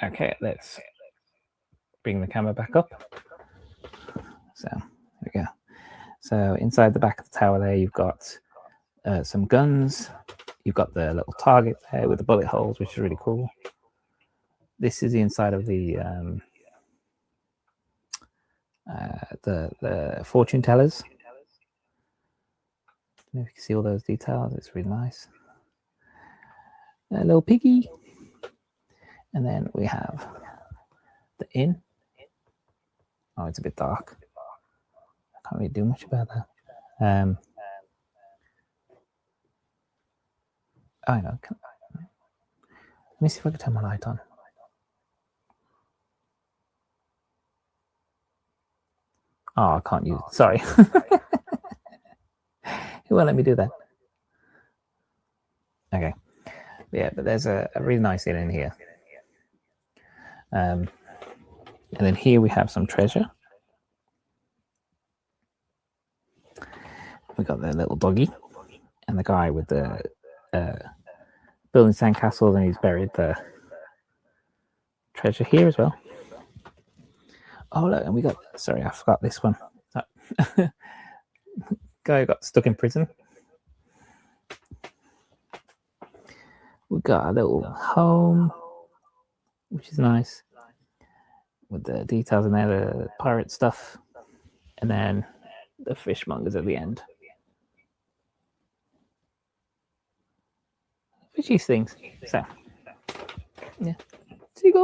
Okay, let's bring the camera back up. So there we go. So inside the back of the tower there, you've got some guns. You've got the little target there with the bullet holes, which is really cool. This is the inside of the fortune tellers. I don't know if you can see all those details. It's really nice. A little piggy. And then we have the inn. Oh, it's a bit dark. I can't really do much about that. I know. Let me see if I can turn my light on. Oh, I can't use it. Sorry. It won't let me do that. Okay. Yeah, but there's a really nice inn in here. And then here we have some treasure. We got the little doggy and the guy with the building sandcastles, and he's buried the treasure here as well. Oh look, and we got, sorry, I forgot this one. Guy got stuck in prison. We got a little home, which is nice, with the details in there, the pirate stuff, and then the fishmongers at the end. Fishy things. So, yeah.